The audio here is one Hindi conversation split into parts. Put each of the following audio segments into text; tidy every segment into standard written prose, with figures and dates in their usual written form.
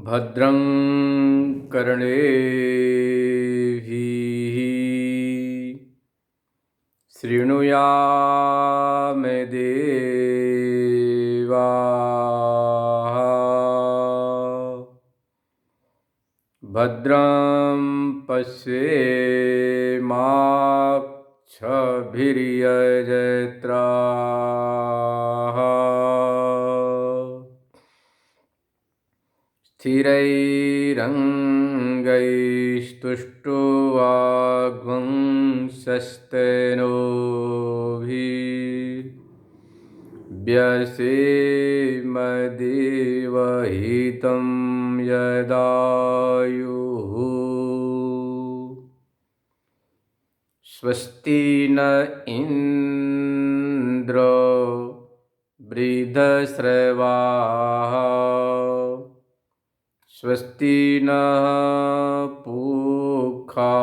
भद्रं कर्णेभिः शृणुयामदेवाः भद्रं पश्येमाक्षभिर्यजत्राः स्थिरैरङ्गैस्तुष्टुवागुंसस्तनूभिर्व्यसेमदेवहितं यदायुः स्वस्ति न इन्द्रो वृद्धश्रवाः स्वस्ति नः पूषा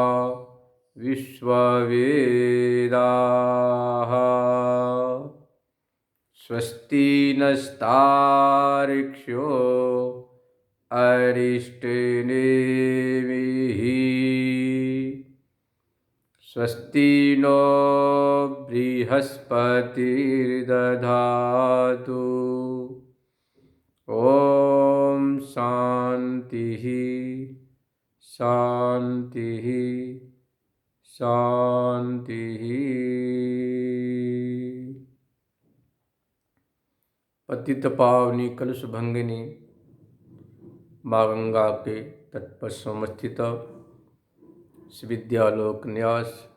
विश्ववेदाः स्वस्ति नस्तार्क्ष्यो अरिष्टनेमिः स्वस्ति नो बृहस्पतिर्दधातु ॐ शान्तिः शान्तिः शान्तिः। पतित पावनी कलुष भंगिनी माँ गंगा के तट पर समस्थित विद्यालोक न्यास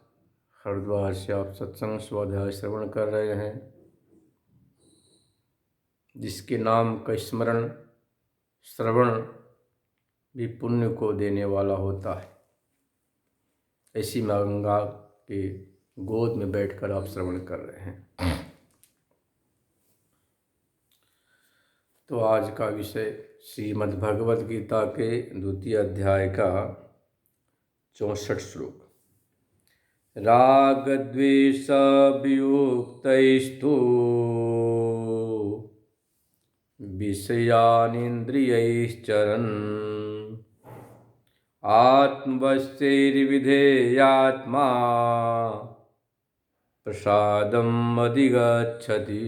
हरिद्वार से आप सत्संग स्वाध्याय श्रवण कर रहे हैं, जिसके नाम का स्मरण श्रवण भी पुण्य को देने वाला होता है। ऐसी माँ गंगा के गोद में बैठकर आप श्रवण कर रहे हैं। तो आज का विषय श्रीमद् भगवद गीता के 2 अध्याय का 64 श्लोक। राग द्वेष वियुक्तैस्तु विषयानिन्द्रियैश्चरन् आत्मवश्यैर्विधेयात्मा प्रसादम् अधिगच्छति।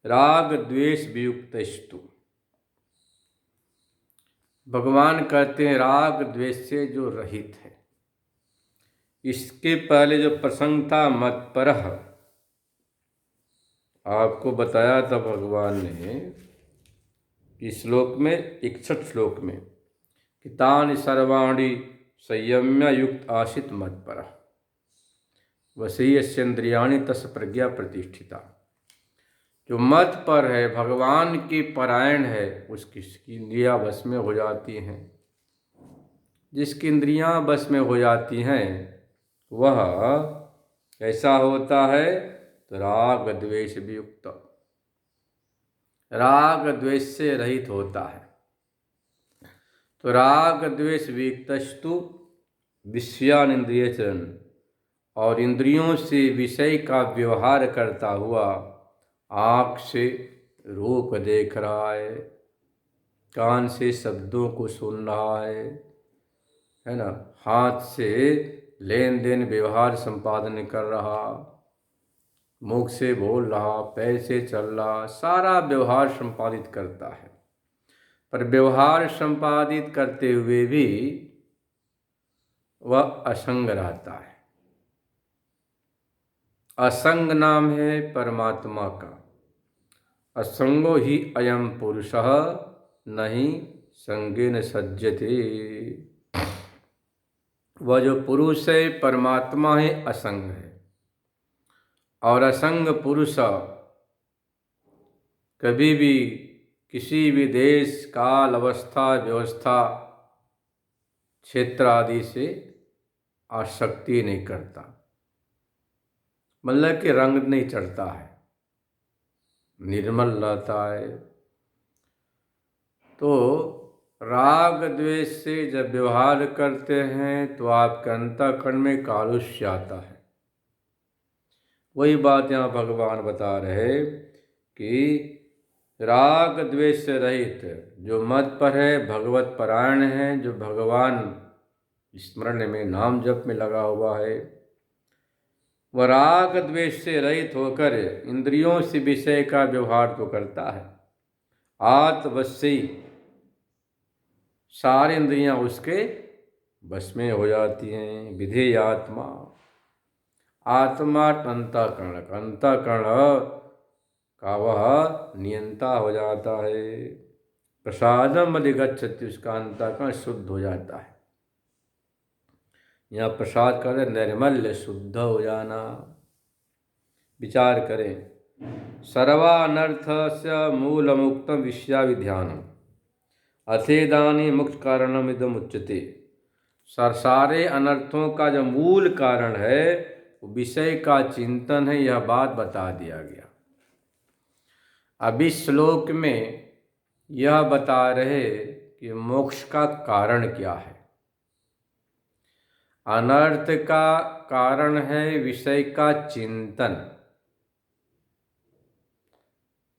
राग द्वेष वियुक्तैस्तु, भगवान कहते हैं राग द्वेष से जो रहित है। इसके पहले जो प्रसंग था मत्परः, आपको बताया था भगवान ने इस श्लोक में 61 श्लोक में कि तानि सर्वाणि संयम्य युक्त आसित मत्परः वशीयस्येन्द्रियाणि तस्य प्रज्ञा प्रतिष्ठिता। जो मत पर है, भगवान के परायण है, उसकी इंद्रियां बस में हो जाती हैं। जिसकी इंद्रियां बस में हो जाती हैं वह कैसा होता है? तो राग द्वेष वियुक्त, राग द्वेष से रहित होता है। तो राग द्वेष वियुक्तस्तु विषयानिन्द्रियचरन्, और इंद्रियों से विषय का व्यवहार करता हुआ आँख से रूप देख रहा है, कान से शब्दों को सुन रहा है ना, हाथ से लेन देन व्यवहार संपादन कर रहा, मुख से बोल रहा, पैर से चल रहा, सारा व्यवहार संपादित करता है। पर व्यवहार संपादित करते हुए भी वह असंग रहता है। असंग नाम है परमात्मा का। असंगो ही अयम पुरुषः नहीं संगेन सज्जते। वह जो पुरुष है परमात्मा है, असंग है। और असंग पुरुष कभी भी किसी भी देश काल अवस्था व्यवस्था क्षेत्र आदि से आसक्ति नहीं करता, मतलब कि रंग नहीं चढ़ता है, निर्मल रहता है। तो राग द्वेष से जब व्यवहार करते हैं तो आपके अंतःकरण में कालुष्य आता है। वही बात यहाँ भगवान बता रहे कि राग द्वेष से रहित, जो मत पर है, भगवत परायण है, जो भगवान स्मरण में, नाम जप में लगा हुआ है, वह राग द्वेष से रहित होकर इंद्रियों से विषय का व्यवहार तो करता है। आत्मवशी, सारी इंद्रियां उसके बस में हो जाती हैं। विधेय आत्मा, आत्मा अंतःकरण, अंतःकरण का वह नियंता हो जाता है। प्रसादम अधिगच्छति, उसका अंतःकरण शुद्ध हो जाता है। यहाँ प्रसाद का निर्मल्य, शुद्ध हो जाना। विचार करें, सर्वानर्थस्य मूलमुक्तम विषयाभिध्यानम अथेदानी मुक्त कारणम इदम उच्यते। सारे अनर्थों का जो मूल कारण है वो विषय का चिंतन है, यह बात बता दिया गया। अब इस श्लोक में यह बता रहे कि मोक्ष का कारण क्या है। अनर्थ का कारण है विषय का चिंतन।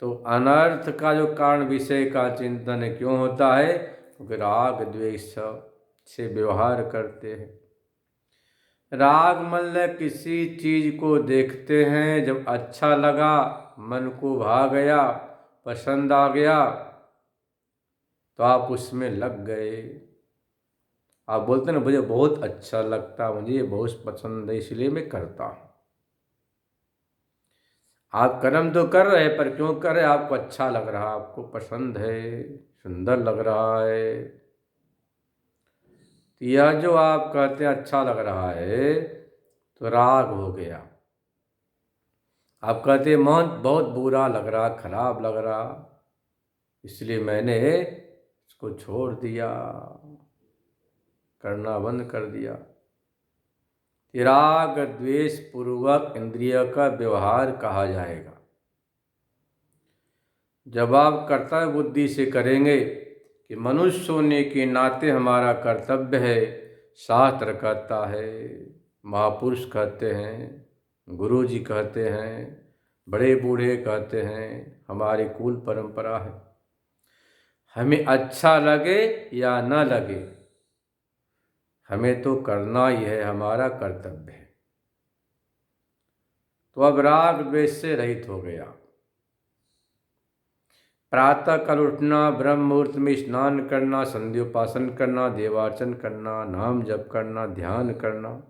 तो अनर्थ का जो कारण विषय का चिंतन क्यों होता है? क्योंकि राग द्वेष से व्यवहार करते हैं। राग मतलब किसी चीज को देखते हैं, जब अच्छा लगा, मन को भा गया, पसंद आ गया, तो आप उसमें लग गए। आप बोलते ना, मुझे बहुत अच्छा लगता, मुझे ये बहुत पसंद है, इसलिए मैं करता हूँ। आप कर्म तो कर रहे, पर क्यों कर रहे? आपको अच्छा लग रहा, आपको पसंद है, सुंदर लग रहा है। यह जो आप कहते हैं अच्छा लग रहा है, तो राग हो गया। आप कहते हैं मन बहुत बुरा लग रहा, खराब लग रहा, इसलिए मैंने इसको छोड़ दिया, करना बंद कर दिया। राग द्वेष पूर्वक इंद्रिय का व्यवहार कहा जाएगा। जब आप कर्तव्य बुद्धि से करेंगे कि मनुष्य होने के नाते हमारा कर्तव्य है, शास्त्र कहता है, महापुरुष कहते हैं, गुरु जी कहते हैं, बड़े बूढ़े कहते हैं, हमारी कुल परंपरा है, हमें अच्छा लगे या न लगे, हमें तो करना ही है, हमारा कर्तव्य है। तो अब राग द्वेष से रहित हो गया। प्रातः काल उठना, ब्रह्म मुहूर्त में स्नान करना, संध्योपासन करना, देवार्चन करना, नाम जप करना, ध्यान करना।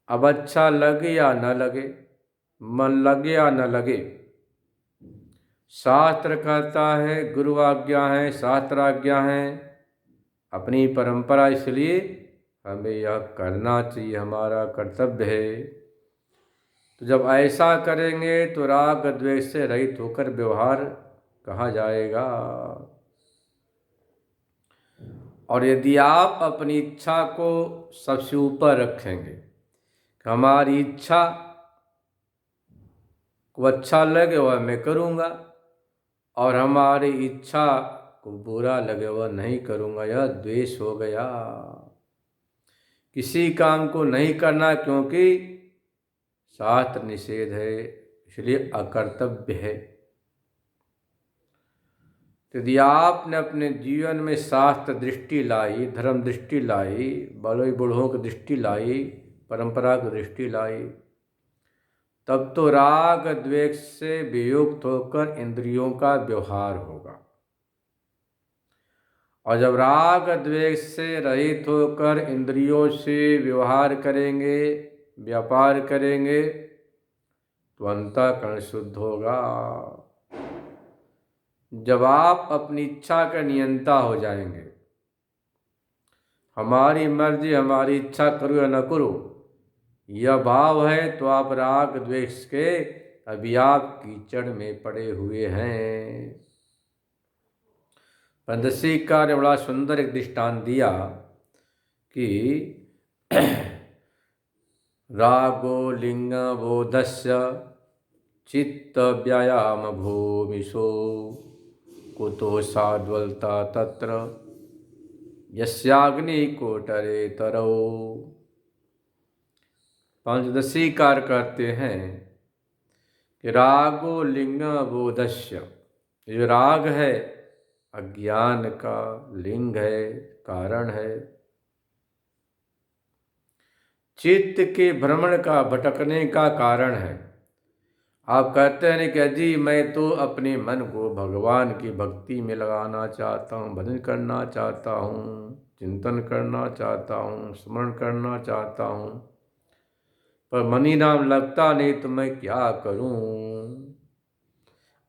अब अच्छा लगे या न लगे, मन लगे या न लगे, शास्त्र कहता है, गुरु आज्ञा है, शास्त्र आज्ञा है, अपनी परंपरा, इसलिए हमें यह करना चाहिए, हमारा कर्तव्य है। तो जब ऐसा करेंगे तो राग द्वेष से रहित होकर व्यवहार कहा जाएगा। और यदि आप अपनी इच्छा को सबसे ऊपर रखेंगे, हमारी इच्छा को अच्छा लगे वह मैं करूँगा, और हमारी इच्छा को बुरा लगे वह नहीं करूँगा, यह द्वेष हो गया। किसी काम को नहीं करना क्योंकि शास्त्र निषेध है, इसलिए अकर्तव्य है। यदि आपने अपने जीवन में शास्त्र दृष्टि लाई, धर्म दृष्टि लाई, बड़े बूढ़ों की दृष्टि लाई, परंपरा की दृष्टि लाई, तब तो राग द्वेष से वियुक्त होकर इंद्रियों का व्यवहार होगा। और जब राग द्वेष से रहित होकर इंद्रियों से व्यवहार करेंगे, व्यापार करेंगे, तो अंतःकरण शुद्ध होगा। जब आप अपनी इच्छा का नियंता हो जाएंगे, हमारी मर्जी, हमारी इच्छा करो या न करो, यह भाव है, तो आप राग द्वेष के अभी आप कीचड़ में पड़े हुए हैं। पंदसीकार ने बड़ा सुंदर एक दृष्टांत दिया कि रागो लिंग बोधस्य चित्त व्यायाम भूमिशो कुतो साद्वलता तत्र यस्याग्नि कोटरे तरौ। पंचदशीकार कहते हैं कि रागो लिंग बोधस्य, जो राग है अज्ञान का लिंग है, कारण है, चित्त के भ्रमण का, भटकने का कारण है। आप कहते हैं कि अजी मैं तो अपने मन को भगवान की भक्ति में लगाना चाहता हूँ, भजन करना चाहता हूँ, चिंतन करना चाहता हूँ, स्मरण करना चाहता हूँ, पर मनी नाम लगता नहीं, तो मैं क्या करूँ।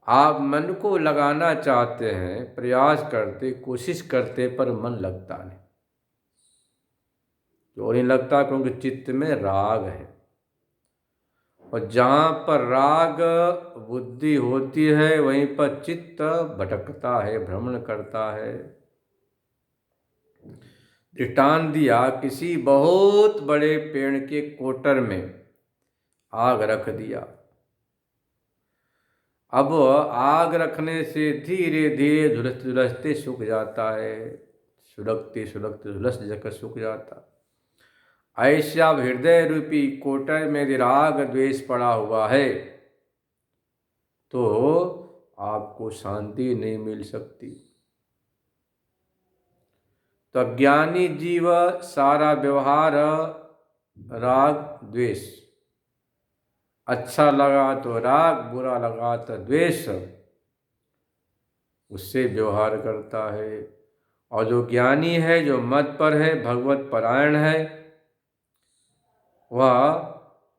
आप मन को लगाना चाहते हैं, प्रयास करते, कोशिश करते, पर मन लगता नहीं। क्यों नहीं लगता? क्योंकि चित्त में राग है, और जहाँ पर राग बुद्धि होती है वहीं पर चित्त भटकता है, भ्रमण करता है। दृष्टांत दिया, किसी बहुत बड़े पेड़ के कोटर में आग रख दिया। अब आग रखने से धीरे धीरे झुलसते झुलसते सूख जाता है, सुलगते सुलगते झुलस जाकर सूख जाता। ऐसा हृदय रूपी कोटर में यदि राग द्वेष पड़ा हुआ है तो आपको शांति नहीं मिल सकती। तो अज्ञानी जीव सारा व्यवहार राग द्वेष, अच्छा लगा तो राग, बुरा लगा तो द्वेष, उससे व्यवहार करता है। और जो ज्ञानी है, जो मत पर है, भगवत परायण है, वह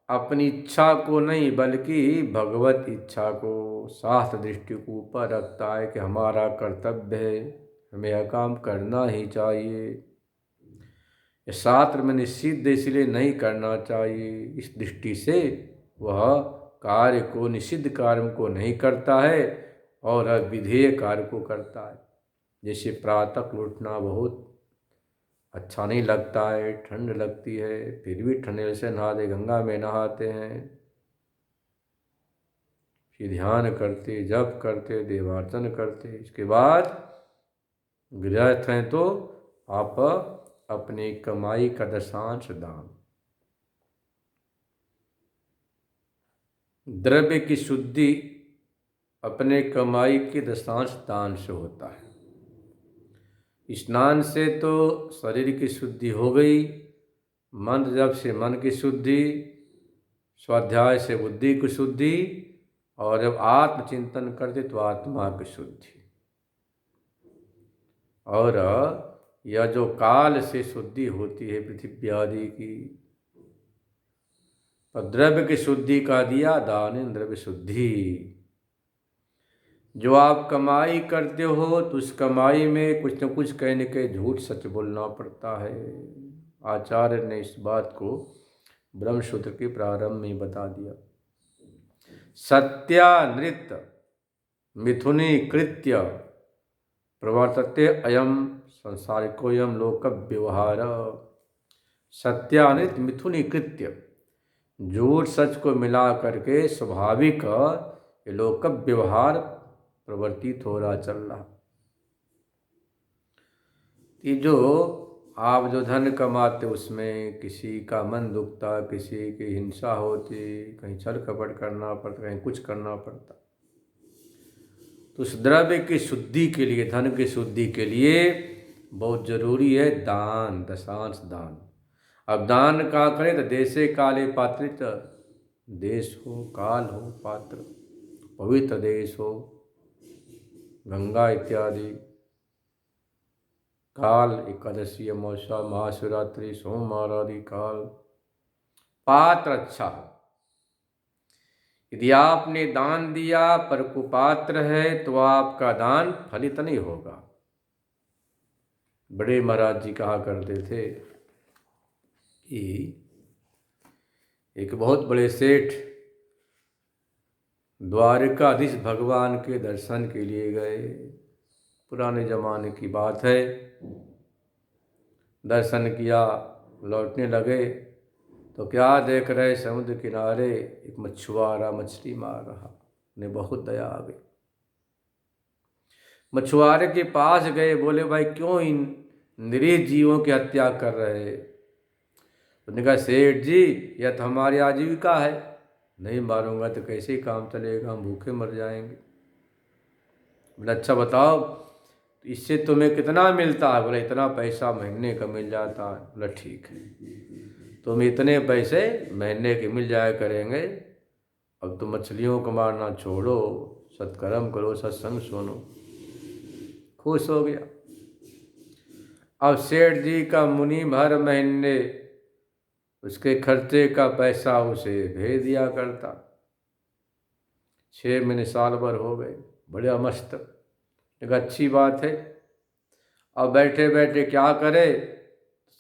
अपनी इच्छा को नहीं बल्कि भगवत इच्छा को, शास्त्र दृष्टि को ऊपर रखता है कि हमारा कर्तव्य है, हमें यह काम करना ही चाहिए, ये शास्त्र में निषिद्ध इसलिए नहीं करना चाहिए। इस दृष्टि से वह कार्य को, निषिद्ध कार्य को नहीं करता है और विधेय कार्य को करता है। जैसे प्रातः उठना बहुत अच्छा नहीं लगता है, ठंड लगती है, फिर भी ठंडे से नहाते, गंगा में नहाते हैं, फिर ध्यान करते, जप करते, देवार्चन करते, इसके बाद गृहस्थ हैं तो आप अपनी कमाई का दशांश दान, द्रव्य की शुद्धि अपने कमाई के दशांश दान से होता है। स्नान से तो शरीर की शुद्धि हो गई, मंत्र जप से मन की शुद्धि, स्वाध्याय से बुद्धि की शुद्धि, और जब आत्मचिंतन करते तो आत्मा की शुद्धि, और यह जो काल से शुद्धि होती है पृथ्वी आदि की, और द्रव्य की शुद्धि का दिया दान, द्रव्य शुद्धि। जो आप कमाई करते हो तो उस कमाई में कुछ न कुछ कहने के झूठ सच बोलना पड़ता है। आचार्य ने इस बात को ब्रह्मसूत्र के प्रारंभ में बता दिया। सत्यानृत मिथुनी कृत्य प्रवर्तते अयम संसारिकोयम लोक व्यवहार। सत्यानृत मिथुनी कृत्य, झूठ सच को मिला करके स्वाभाविक ये लोक व्यवहार प्रवर्तित हो रहा, चल रहा। कि जो आप जो धन कमाते उसमें किसी का मन दुखता, किसी की हिंसा होती, कहीं छल कपट करना पड़ता, कहीं कुछ करना पड़ता। तो उस द्रव्य की शुद्धि के लिए, धन की शुद्धि के लिए बहुत जरूरी है दान, दशांश दान। अब दान का करें तो देशे काले पात्रित, देश हो, काल हो, पात्र, पवित्र देश हो, गंगा इत्यादि, काल, एकादशी, अमावस्या, महाशिवरात्रि, सोमवार आदि काल, पात्र अच्छा। यदि आपने दान दिया पर कुपात्र है तो आपका दान फलित नहीं होगा। बड़े महाराज जी कहा करते थे कि एक बहुत बड़े सेठ द्वारिकाधीश भगवान के दर्शन के लिए गए। पुराने जमाने की बात है। दर्शन किया, लौटने लगे तो क्या देख रहे, समुद्र किनारे एक मछुआरा मछली मार रहा। उन्हें बहुत दया आ गई। मछुआरे के पास गए, बोले भाई क्यों इन निरीह जीवों की हत्या कर रहे? उन्होंने कहा सेठ जी यह तो हमारी आजीविका है, नहीं मारूंगा तो कैसे काम चलेगा, हम भूखे मर जाएंगे। बोला अच्छा बताओ इससे तुम्हें कितना मिलता है? बोला इतना पैसा महीने का मिल जाता है। बोला ठीक है, तुम इतने पैसे महीने के मिल जाया करेंगे, अब तुम मछलियों को मारना छोड़ो, सत्कर्म करो, सत्संग सुनो। खुश हो गया। अब सेठ जी का मुनि हर महीने उसके खर्चे का पैसा उसे भेज दिया करता। 6 महीने साल भर हो गए, बड़े मस्त। एक अच्छी बात है। अब बैठे बैठे क्या करे,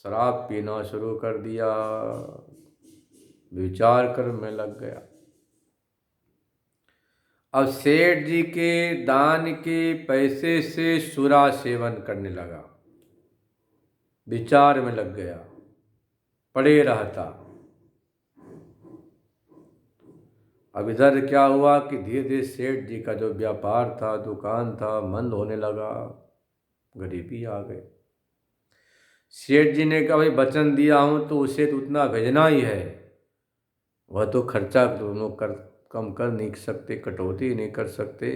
शराब पीना शुरू कर दिया, विचार करने लग गया। अब सेठ जी के दान के पैसे से सुरा सेवन करने लगा, विचार में लग गया, पड़े रहता। अब इधर क्या हुआ कि धीरे धीरे सेठ जी का जो व्यापार था, दुकान था, मंद होने लगा, गरीबी आ गई। सेठ जी ने कहा भाई वचन दिया हूँ तो उसे तो उतना भेजना ही है, वह तो खर्चा दोनों कम कर नहीं सकते, कटौती नहीं कर सकते।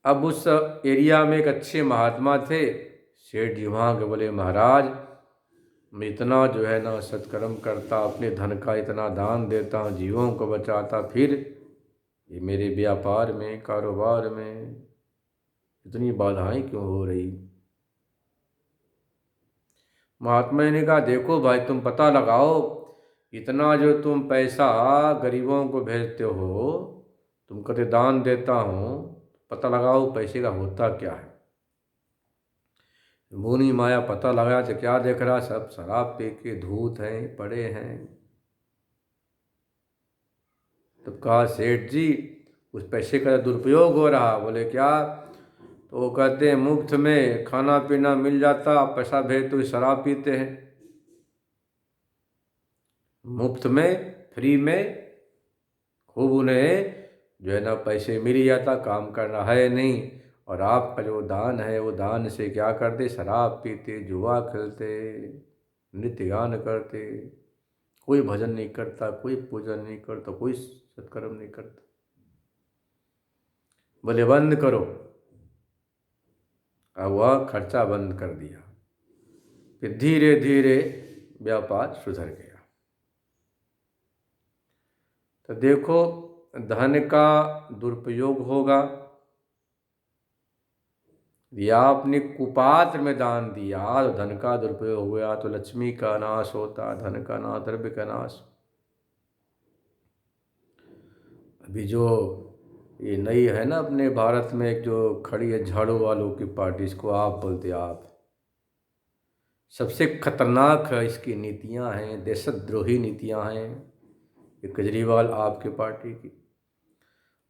अब उस एरिया में एक अच्छे महात्मा थे, सेठ जी वहाँ के बोले महाराज मैं इतना जो है ना सत्कर्म करता, अपने धन का इतना दान देता, जीवों को बचाता, फिर ये मेरे व्यापार में, कारोबार में इतनी बाधाएं क्यों हो रही? महात्मा ने कहा देखो भाई तुम पता लगाओ, इतना जो तुम पैसा गरीबों को भेजते हो, तुम कहते दान देता हूँ, पता लगाओ पैसे का होता क्या है। मुनि माया पता लगाया तो क्या देख रहा, सब शराब पी के धूत हैं, पड़े हैं। तब कहा सेठ जी उस पैसे का दुरुपयोग हो रहा। बोले क्या? तो वो कहते हैं मुफ्त में खाना पीना मिल जाता, पैसा भेज तो शराब पीते हैं। मुफ्त में, फ्री में खूब उन्हें जो है ना पैसे मिल जाता, काम करना है नहीं। और आपका जो दान है वो दान से क्या करते, शराब पीते, जुआ खेलते, नृत्य गान करते, कोई भजन नहीं करता, कोई पूजन नहीं करता, कोई सत्कर्म नहीं करता। बोले बंद करो। अब वह खर्चा बंद कर दिया, फिर धीरे धीरे व्यापार सुधर गया। तो देखो धन का दुरुपयोग होगा, या आपने कुपात्र में दान दिया तो धन का दुरुपयोग हो गया, तो लक्ष्मी का नाश होता, धन का नाश, द्रव्य का नाश। अभी जो ये नई है ना अपने भारत में एक जो खड़ी है झाड़ू वालों की पार्टी, इसको आप बोलते आप, सबसे खतरनाक है इसकी नीतियां हैं, देशद्रोही नीतियां हैं ये केजरीवाल आपके पार्टी की।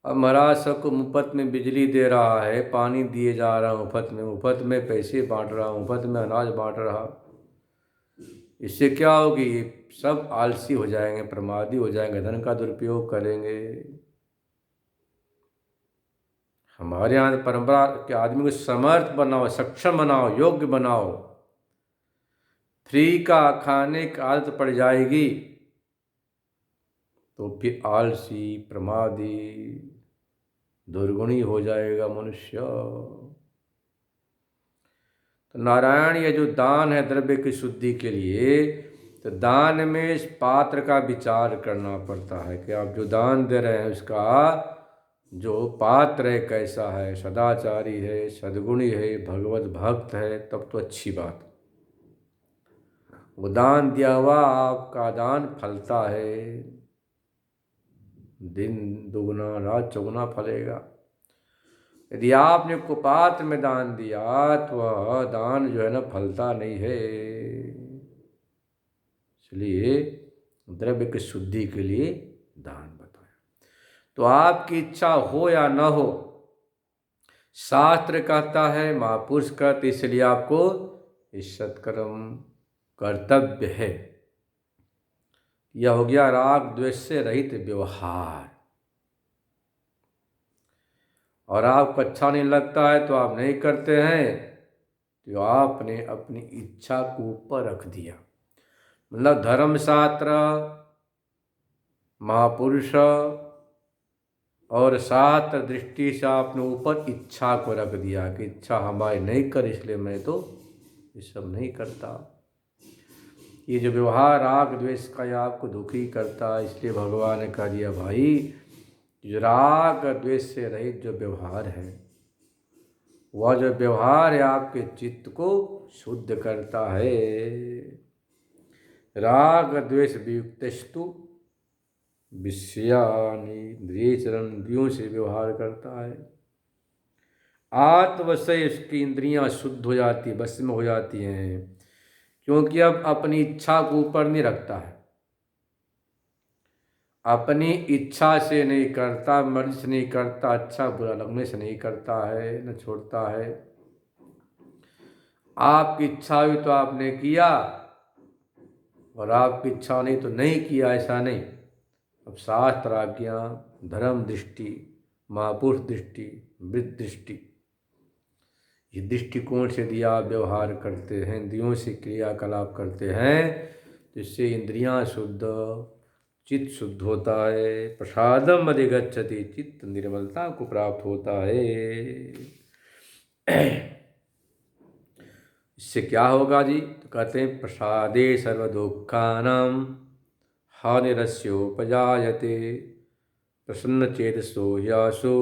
अब महाराज सबको मुफ्त में बिजली दे रहा है, पानी दिए जा रहा है मुफ्त में पैसे बांट रहा, मुफ्त में अनाज बांट रहा। इससे क्या होगी, ये सब आलसी हो जाएंगे, प्रमादी हो जाएंगे, धन का दुरुपयोग करेंगे। हमारे यहाँ परंपरा के आदमी को समर्थ बनाओ, सक्षम बनाओ, योग्य बनाओ। फ्री का खाने की आदत पड़ जाएगी तो फिर आलसी, प्रमादी, दुर्गुणी हो जाएगा मनुष्य। तो नारायण ये जो दान है द्रव्य की शुद्धि के लिए, तो दान में इस पात्र का विचार करना पड़ता है कि आप जो दान दे रहे हैं उसका जो पात्र है कैसा है, सदाचारी है, सद्गुणी है, भगवत भक्त है, तब तो अच्छी बात। वो दान दिया हुआ आपका दान फलता है, दिन दुगुना रात चौगुना फलेगा। यदि आपने कुपात्र में दान दिया तो वह दान जो है ना फलता नहीं है। इसलिए द्रव्य की शुद्धि के लिए दान बताया। तो आपकी इच्छा हो या न हो, शास्त्र कहता है, महापुरुष कहते, इसलिए आपको इस सत्कर्म कर्तव्य है। यह हो गया राग द्वेष से रहित व्यवहार। और आपको अच्छा नहीं लगता है तो आप नहीं करते हैं, तो आपने अपनी इच्छा को ऊपर रख दिया। मतलब धर्मशास्त्र, महापुरुष और शास्त्र दृष्टि से आपने ऊपर इच्छा को रख दिया कि इच्छा हमारी नहीं कर, इसलिए मैं तो ये सब नहीं करता। ये जो व्यवहार राग द्वेष का ये आपको दुखी करता है, इसलिए भगवान ने कह दिया भाई जो राग द्वेष से रहित जो व्यवहार है, वह जो व्यवहार है आपके चित्त को शुद्ध करता है। राग द्वेष वियुक्तस्तु विषयानि इंद्रियचरण, इंद्रियों से व्यवहार करता है। आत्मवश से उसकी इंद्रियां शुद्ध हो जाती, बस में हो जाती हैं, क्योंकि अब अपनी इच्छा को ऊपर नहीं रखता है, अपनी इच्छा से नहीं करता, मर्जी से नहीं करता, अच्छा बुरा लगने से नहीं करता है, न छोड़ता है। आपकी इच्छा हुई तो आपने किया, और आपकी इच्छा नहीं तो नहीं किया, ऐसा नहीं। अब शास्त्र आज्ञा, धर्म दृष्टि, महापुरुष दृष्टि, वृत्त दृष्टि, ये दृष्टिकोण से दिया व्यवहार करते हैं, इंद्रियों से क्रियाकलाप करते हैं, जिससे इंद्रियां शुद्ध, चित्त शुद्ध होता है। प्रसादम अधिगच्छति, चित्त निर्मलता को प्राप्त होता है। इससे क्या होगा जी? तो कहते हैं प्रसादे सर्व दुखानां हानिरस्योपजायते प्रसन्न चेतसो ह्यासो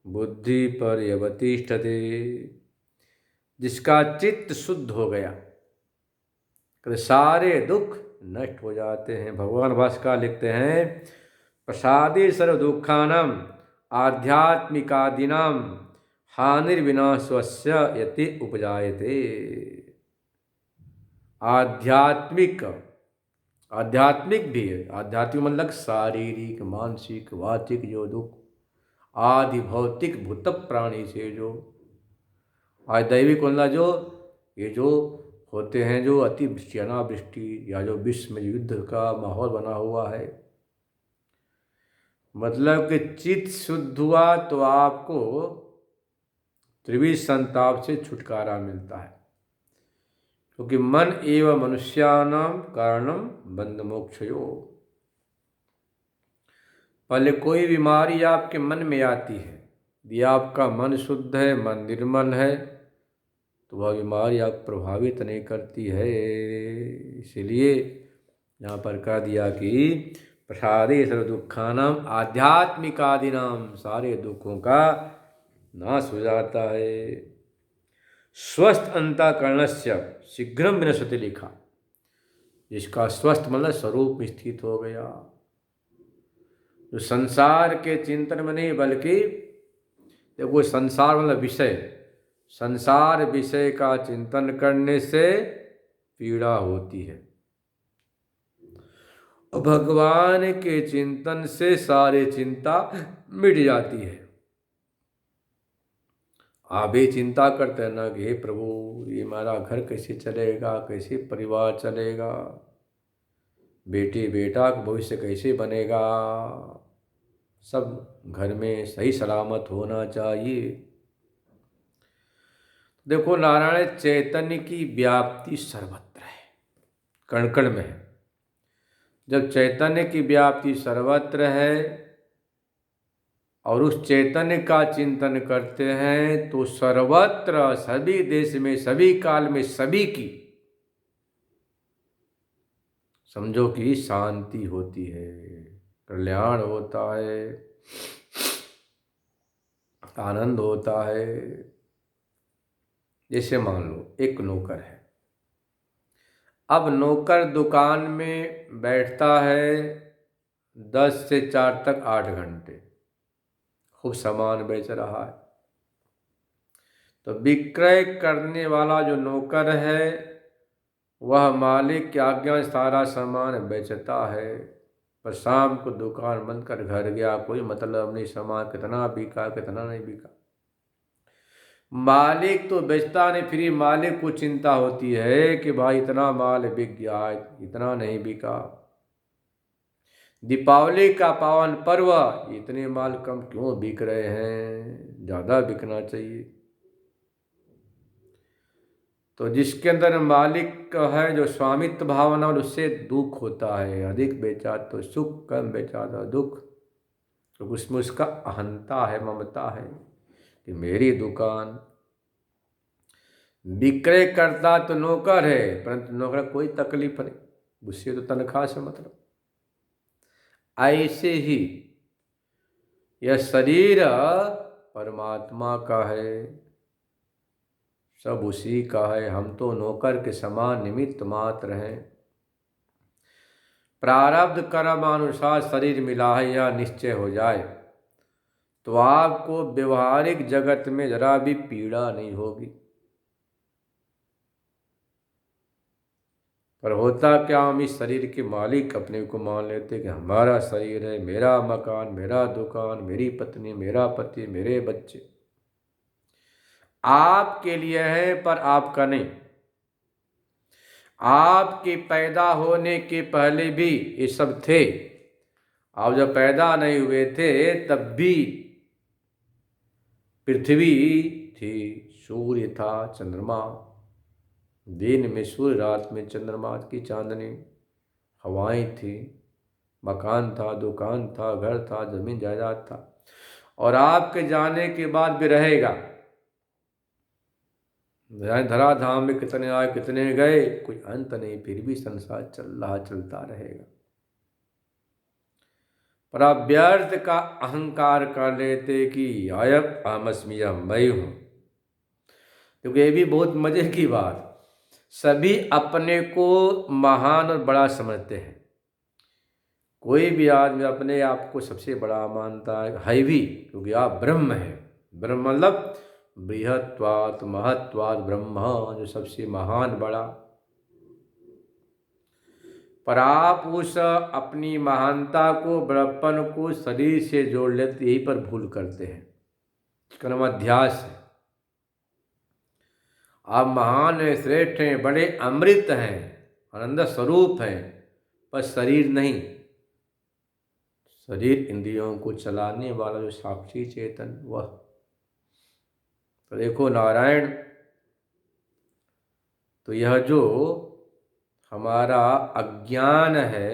बुद्धि पर्यवतिष्ठते। जिसका चित्त शुद्ध हो गया, सारे दुख नष्ट हो जाते हैं। भगवान भास्कर लिखते हैं प्रसादे सर्व दुखानां आध्यात्मिकादीनां हानिर्विनाशस्य यति उपजायते। आध्यात्मिक भी है, आध्यात्मिक मतलब शारीरिक, मानसिक, वाचिक जो दुख, आदि भौतिक भूत प्राणी से जो दैविक मतलब जो ये जो होते हैं, जो अतिवृष्टि अनावृष्टि या जो विश्व में युद्ध का माहौल बना हुआ है, मतलब कि चित्त शुद्ध हुआ तो आपको त्रिविध संताप से छुटकारा मिलता है, क्योंकि मन एवं मनुष्याणां कारणम बंध मोक्षयो। पहले कोई बीमारी आपके मन में आती है, यदि आपका मन शुद्ध है, मन निर्मल है, तो वह बीमारी आप प्रभावित नहीं करती है। इसीलिए यहाँ पर कह दिया कि प्रसादे सर्व दुखानां आध्यात्मिकादीनां, सारे दुखों का नाश हो जाता है। स्वस्थ अंतःकरणस्य शीघ्रम विनश्यति लिखा, जिसका स्वस्थ मतलब स्वरूप में स्थित हो गया, जो संसार के चिंतन में नहीं, बल्कि देखो संसार मतलब विषय, संसार विषय का चिंतन करने से पीड़ा होती है, और भगवान के चिंतन से सारी चिंता मिट जाती है। आप ही चिंता करते हैं ना कि हे प्रभु ये हमारा घर कैसे चलेगा, कैसे परिवार चलेगा, बेटे बेटा का भविष्य कैसे बनेगा, सब घर में सही सलामत होना चाहिए। देखो नारायण चैतन्य की व्याप्ति सर्वत्र है, कण कण में है। जब चैतन्य की व्याप्ति सर्वत्र है और उस चैतन्य का चिंतन करते हैं, तो सर्वत्र सभी देश में सभी काल में सभी की समझो कि शांति होती है, कल्याण होता है, आनंद होता है। जैसे मान लो एक नौकर है, अब नौकर दुकान में बैठता है 10 से 4 तक 8 घंटे, खूब सामान बेच रहा है, तो विक्रय करने वाला जो नौकर है वह मालिक की आज्ञा सारा सामान बेचता है, पर शाम को दुकान बंद कर घर गया, कोई मतलब नहीं सामान कितना बिका कितना नहीं बिका। मालिक तो बेचता नहीं, फिर मालिक को चिंता होती है कि भाई इतना माल बिक गया, इतना नहीं बिका। दीपावली का पावन पर्व, इतने माल कम क्यों बिक रहे हैं, ज़्यादा बिकना चाहिए। तो जिसके अंदर मालिक है, जो स्वामित्व भावना, और उससे दुख होता है। अधिक बेचा तो सुख, कम बेचा तो दुख। तो उसमें उसका अहंता है, ममता है कि मेरी दुकान। विक्रय करता तो नौकर है, परंतु नौकर कोई तकलीफ नहीं, उससे तो तनख्वाह से मतलब। ऐसे ही यह शरीर परमात्मा का है, सब उसी का है। हम तो नौकर के समान निमित्त मात्र हैं। प्रारब्ध कर्म अनुसार शरीर मिला है, यह निश्चय हो जाए तो आपको व्यवहारिक जगत में जरा भी पीड़ा नहीं होगी। पर होता क्या, हम इस शरीर के मालिक अपने को मान लेते कि हमारा शरीर है, मेरा मकान, मेरा दुकान, मेरी पत्नी, मेरा पति, मेरे बच्चे। आपके लिए है पर आपका नहीं। आपके पैदा होने के पहले भी ये सब थे। आप जब पैदा नहीं हुए थे तब भी पृथ्वी थी, सूर्य था, चंद्रमा, दिन में सूर्य, रात में चंद्रमा की चांदनी, हवाएं थी, मकान था, दुकान था, घर था, जमीन जायदाद था। और आपके जाने के बाद भी रहेगा। धराधाम में कितने आए कितने गए, कोई अंत नहीं, फिर भी संसार चल रहा, चलता रहेगा। पर आप व्यर्थ का अहंकार कर लेते कि अयम अहमस्मि, यह मैं हूं। क्योंकि ये भी बहुत मजे की बात, सभी अपने को महान और बड़ा समझते हैं। कोई भी आदमी अपने आप को सबसे बड़ा मानता है भी, क्योंकि आप ब्रह्म है। ब्रह्म मतलब बृहत्वात् महत्वात् ब्रह्म, जो सबसे महान बड़ा। पर आप उस अपनी महानता को, बड़प्पन को शरीर से जोड़ लेते, यही पर भूल करते हैं। इसका नाम अध्यास है। आप महान हैं, श्रेष्ठ हैं, बड़े अमृत हैं, आनंद स्वरूप हैं, पर शरीर नहीं। शरीर इंद्रियों को चलाने वाला जो साक्षी चेतन, वह। तो देखो नारायण, तो यह जो हमारा अज्ञान है,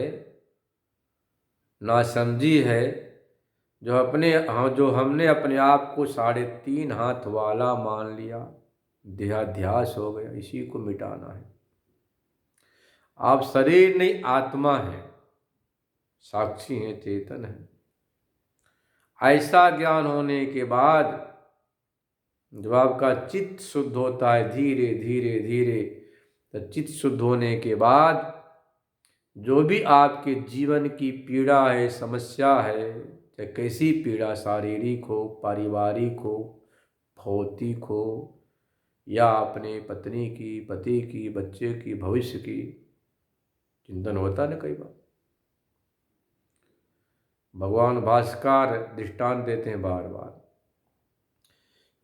नासमझी है, जो हमने अपने आप को 3.5 हाथ वाला मान लिया, देहाध्यास हो गया, इसी को मिटाना है। आप शरीर नहीं, आत्मा है, साक्षी हैं, चेतन है। ऐसा ज्ञान होने के बाद जब आपका चित्त शुद्ध होता है, धीरे धीरे धीरे, तो चित्त शुद्ध होने के बाद जो भी आपके जीवन की पीड़ा है, समस्या है, चाहे कैसी पीड़ा, शारीरिक हो, पारिवारिक हो, भौतिक हो, या अपने पत्नी की, पति की, बच्चे की, भविष्य की, चिंतन होता ना कई बार। भगवान भास्कर दृष्टांत देते हैं बार बार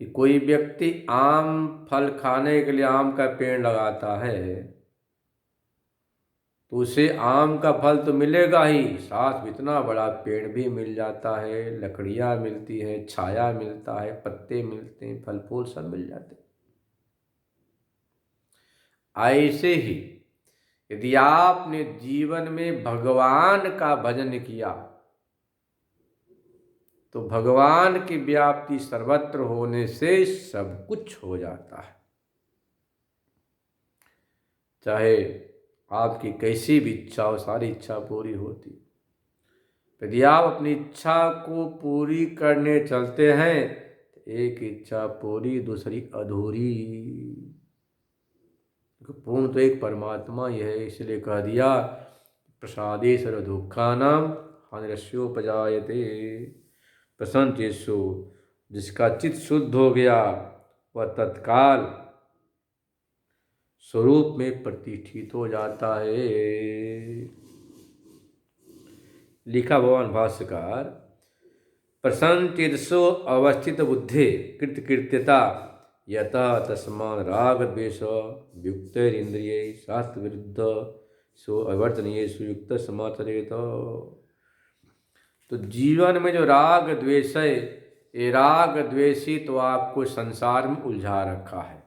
कि कोई व्यक्ति आम फल खाने के लिए आम का पेड़ लगाता है, तो उसे आम का फल तो मिलेगा ही, साथ में इतना बड़ा पेड़ भी मिल जाता है, लकड़ियाँ मिलती है, छाया मिलता है, पत्ते मिलते हैं, फल फूल सब मिल जाते हैं। ऐसे ही यदि आपने जीवन में भगवान का भजन किया तो भगवान की व्याप्ति सर्वत्र होने से सब कुछ हो जाता है। चाहे आपकी कैसी भी इच्छा हो, सारी इच्छा पूरी होती। यदि आप अपनी इच्छा को पूरी करने चलते हैं तो एक इच्छा पूरी, दूसरी अधूरी। पूर्ण तो एक परमात्मा ही है, इसलिए कह दिया प्रसादे सर्व दुखानाम हानिरस्योपजायते। प्रसन्न चेतसो, जिसका चित्त शुद्ध हो गया वह तत्काल स्वरूप में प्रतिष्ठित हो जाता है। लिखा भगवान भाष्यकार, प्रसन्न चेतसो अवस्थित बुद्धे कृतकृत्यता यतः तस्मान् राग द्वेष युक्त इंद्रिय शास्त्र विरुद्ध सो अवर्तनीय सुयुक्त समाचरेत। तो जीवन में जो राग द्वेष है, ये राग द्वेषी तो आपको संसार में उलझा रखा है।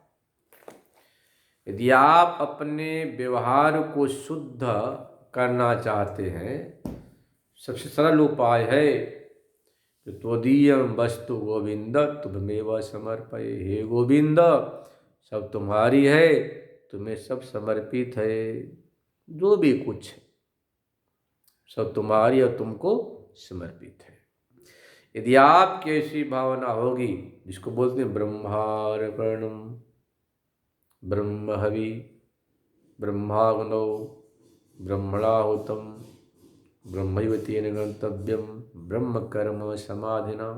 यदि आप अपने व्यवहार को शुद्ध करना चाहते हैं, सबसे सरल उपाय है कि त्वदीयम वस्तु गोविंद तुममेव समर्पये। हे गोविंद, सब तुम्हारी है, तुम्हें सब समर्पित है। जो भी कुछ है सब तुम्हारी और तुमको समर्पित है। यदि आपकी ऐसी भावना होगी, जिसको बोलते हैं ब्रह्मार्पणम, ब्रह्महवि, ब्रह्माग्नौ, ब्रह्मणाहुतम, ब्रह्मैवतेन गंतव्यम, ब्रह्म कर्म समाधिना।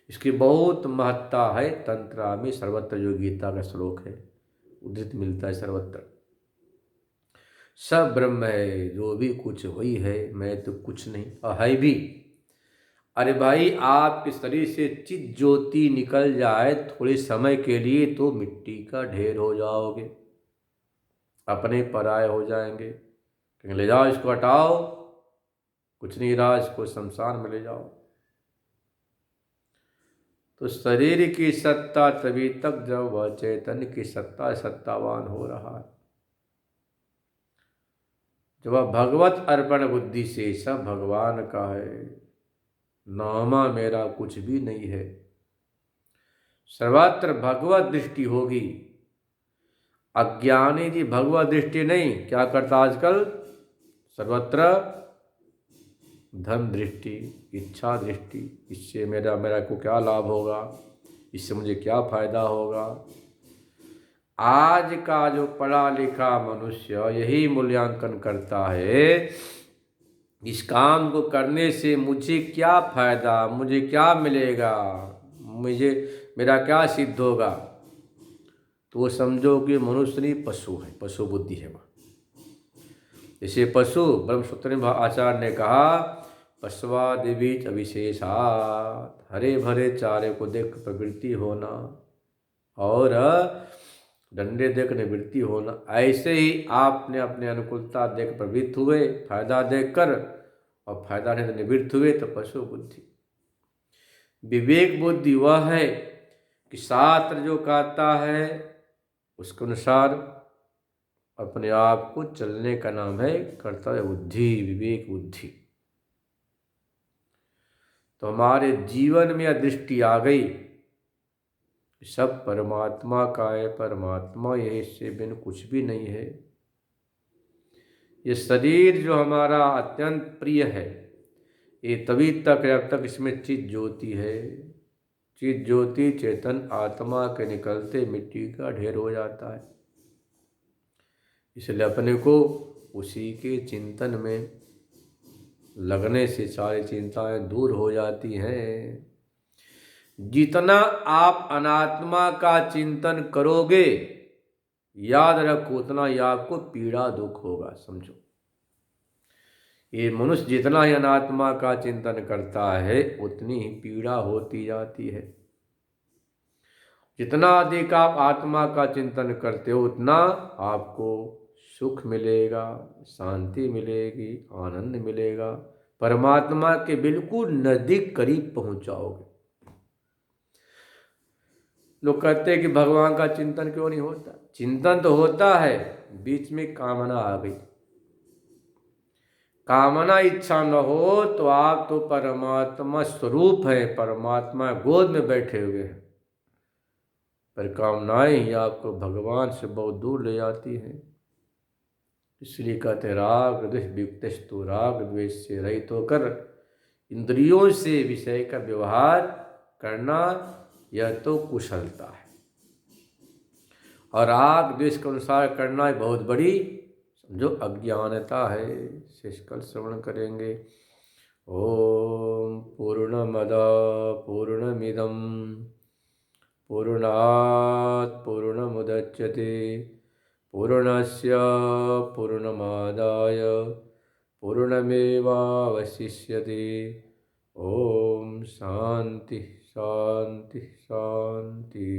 इसकी बहुत महत्ता है। तंत्रा में सर्वत्र, जो गीता का श्लोक है, उद्धृत मिलता है सर्वत्र। सब ब्रह्म है, जो भी कुछ वही है, मैं तो कुछ नहीं और है भी। अरे भाई, आपके शरीर से चित ज्योति निकल जाए थोड़े समय के लिए तो मिट्टी का ढेर हो जाओगे, अपने पराये हो जाएंगे। कहीं ले जाओ, इसको हटाओ, कुछ नहीं रहा, इसको शमशान में ले जाओ। तो शरीर की सत्ता तभी तक जब वह चैतन्य की सत्ता सत्तावान हो रहा है। जब वह भगवत अर्पण बुद्धि से सब भगवान का है, नामा मेरा कुछ भी नहीं है, सर्वत्र भगवत दृष्टि होगी। अज्ञानी जी भगवत दृष्टि नहीं, क्या करता आजकल? सर्वत्र धन दृष्टि, इच्छा दृष्टि, इससे मेरा को क्या लाभ होगा, इससे मुझे क्या फायदा होगा। आज का जो पढ़ा लिखा मनुष्य यही मूल्यांकन करता है, इस काम को करने से मुझे क्या फायदा, मुझे क्या मिलेगा, मेरा क्या सिद्ध होगा। तो वो समझो कि मनुष्य नहीं, पशु है, पशु बुद्धि है वह। जैसे पशु, ब्रह्मसूत्र में आचार्य ने कहा, पशुवादि बीच अविशेषात, हरे भरे चारे को देख प्रवृत्ति होना और डंडे देख निवृत्ति होना। ऐसे ही आपने अपने अनुकूलता देख प्रवृत्त हुए, फायदा देखकर, और फायदा नहीं तो निवृत्त हुए, तो पशु बुद्धि। विवेक बुद्धि वह है कि शास्त्र जो कहता है उसके अनुसार अपने आप को चलने का नाम है कर्तव्य बुद्धि, विवेक बुद्धि। तो हमारे जीवन में यह दृष्टि आ गई, सब परमात्मा का है, परमात्मा यही, इससे बिन कुछ भी नहीं है। ये शरीर जो हमारा अत्यंत प्रिय है, ये तभी तक है जब तक इसमें चित ज्योति है। चित ज्योति चेतन आत्मा के निकलते मिट्टी का ढेर हो जाता है। इसलिए अपने को उसी के चिंतन में लगने से सारी चिंताएं दूर हो जाती हैं। जितना आप अनात्मा का चिंतन करोगे, याद रखो, उतना ही आपको पीड़ा दुख होगा। समझो, ये मनुष्य जितना ही अनात्मा का चिंतन करता है उतनी ही पीड़ा होती जाती है। जितना अधिक आप आत्मा का चिंतन करते हो उतना आपको सुख मिलेगा, शांति मिलेगी, आनंद मिलेगा, परमात्मा के बिल्कुल नजदीक करीब पहुंच जाओगे। लोग कहते हैं कि भगवान का चिंतन क्यों नहीं होता? चिंतन तो होता है, बीच में कामना आ गई। कामना इच्छा न हो तो आप तो परमात्मा स्वरूप है, परमात्मा गोद में बैठे हुए हैं, पर कामनाएं ही आपको भगवान से बहुत दूर ले जाती हैं। इसलिए कहते राग द्वेष वियुक्तस्तु, राग द्वेष से रहित होकर इंद्रियों से विषय का व्यवहार करना, यह तो कुशलता है। और राग द्वेष के अनुसार करना बहुत बड़ी जो अज्ञानता है। शेष कल श्रवण करेंगे। ओम पूर्णमद पूर्णमिदं पूर्णात् पूर्णमुदच्यते पूर्णस्य पूर्णमादाय पूर्णमेवावशिष्यते। ओम शांति शांति शांति।